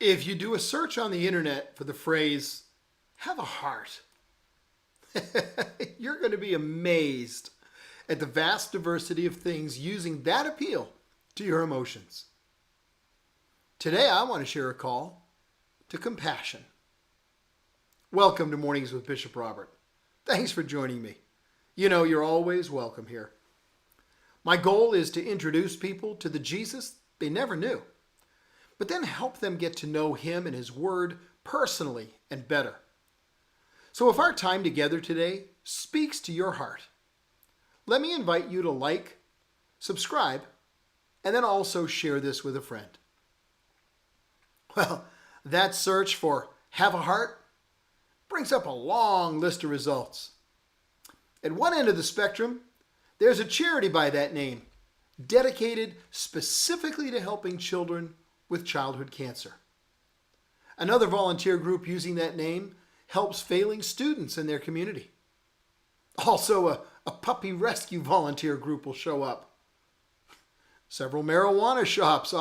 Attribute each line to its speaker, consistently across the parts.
Speaker 1: If you do a search on the internet for the phrase, have a heart, you're going to be amazed at the vast diversity of things using that appeal to your emotions. Today, I want to share a call to compassion. Welcome to Mornings with Bishop Robert. Thanks for joining me. You know, you're always welcome here. My goal is to introduce people to the Jesus they never knew, but then help them get to know him and his word personally and better. So if our time together today speaks to your heart, let me invite you to like, subscribe, and then also share this with a friend. Well, that search for have a heart brings up a long list of results. At one end of the spectrum, there's a charity by that name, dedicated specifically to helping children with childhood cancer. Another volunteer group using that name helps failing students in their community. Also, a puppy rescue volunteer group will show up. Several marijuana shops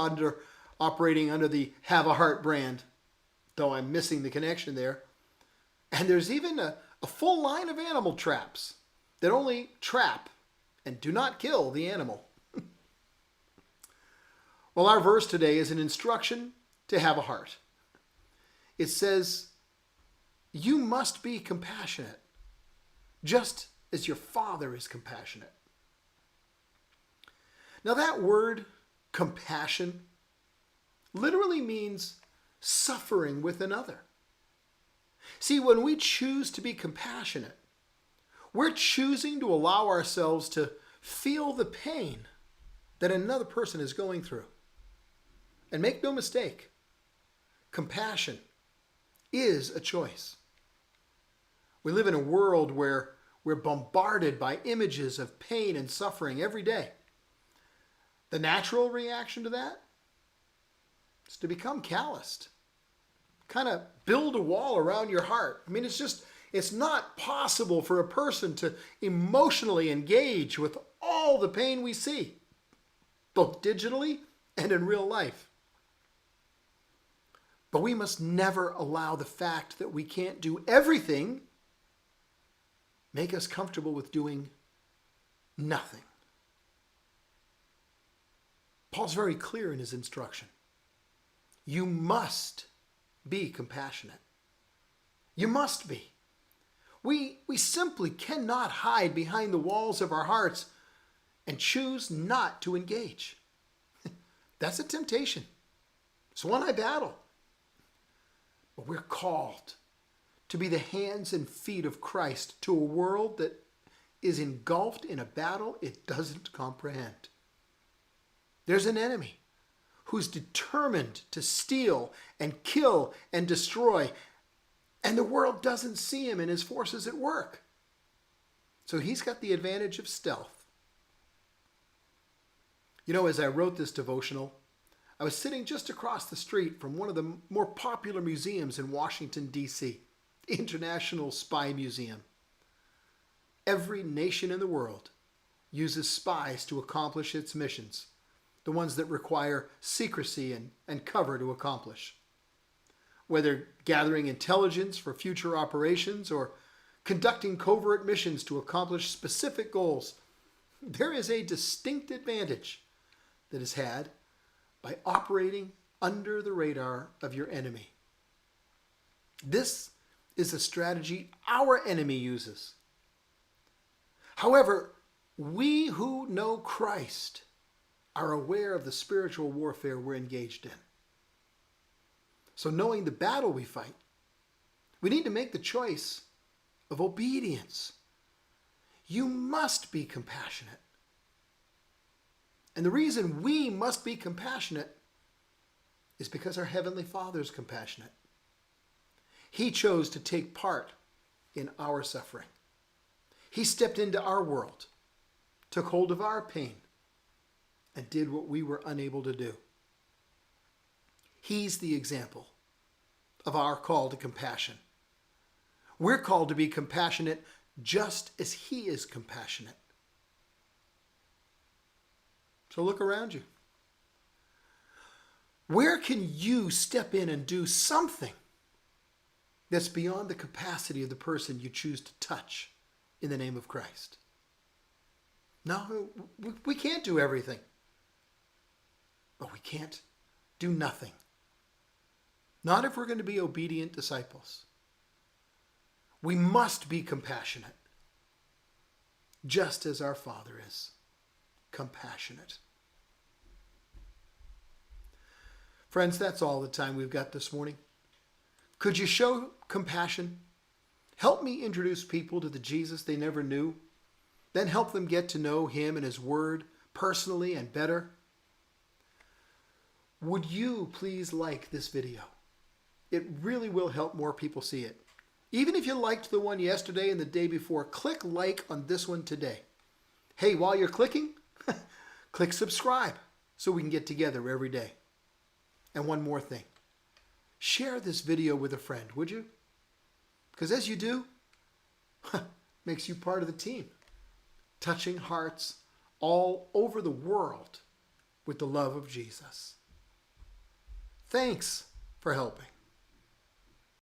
Speaker 1: operating under the Have a Heart brand, though I'm missing the connection there. And there's even a full line of animal traps that only trap and do not kill the animal. Well, our verse today is an instruction to have a heart. It says, you must be compassionate, just as your Father is compassionate. Now that word, compassion, literally means suffering with another. See, when we choose to be compassionate, we're choosing to allow ourselves to feel the pain that another person is going through. And make no mistake, compassion is a choice. We live in a world where we're bombarded by images of pain and suffering every day. The natural reaction to that is to become calloused. Kind of build a wall around your heart. I mean, it's not possible for a person to emotionally engage with all the pain we see, both digitally and in real life. But we must never allow the fact that we can't do everything make us comfortable with doing nothing. Paul's very clear in his instruction. You must be compassionate. You must be. We simply cannot hide behind the walls of our hearts and choose not to engage. That's a temptation. It's one I battle. But we're called to be the hands and feet of Christ to a world that is engulfed in a battle it doesn't comprehend. There's an enemy who's determined to steal and kill and destroy, and the world doesn't see him and his forces at work. So he's got the advantage of stealth. You know, as I wrote this devotional, I was sitting just across the street from one of the more popular museums in Washington, D.C., the International Spy Museum. Every nation in the world uses spies to accomplish its missions, the ones that require secrecy and cover to accomplish. Whether gathering intelligence for future operations or conducting covert missions to accomplish specific goals, there is a distinct advantage that is had by operating under the radar of your enemy. This is a strategy our enemy uses. However, we who know Christ are aware of the spiritual warfare we're engaged in. So knowing the battle we fight, we need to make the choice of obedience. You must be compassionate. And the reason we must be compassionate is because our Heavenly Father is compassionate. He chose to take part in our suffering. He stepped into our world, took hold of our pain, and did what we were unable to do. He's the example of our call to compassion. We're called to be compassionate just as He is compassionate. So look around you. Where can you step in and do something that's beyond the capacity of the person you choose to touch in the name of Christ? No, we can't do everything. But we can't do nothing. Not if we're going to be obedient disciples. We must be compassionate, just as our Father is compassionate. Friends, that's all the time we've got this morning. Could you show compassion? Help me introduce people to the Jesus they never knew. Then help them get to know him and his word personally and better. Would you please like this video? It really will help more people see it. Even if you liked the one yesterday and the day before, click like on this one today. Hey, while you're clicking, click subscribe so we can get together every day. And one more thing. Share this video with a friend, would you? Because as you do, makes you part of the team, touching hearts all over the world with the love of Jesus. Thanks for helping.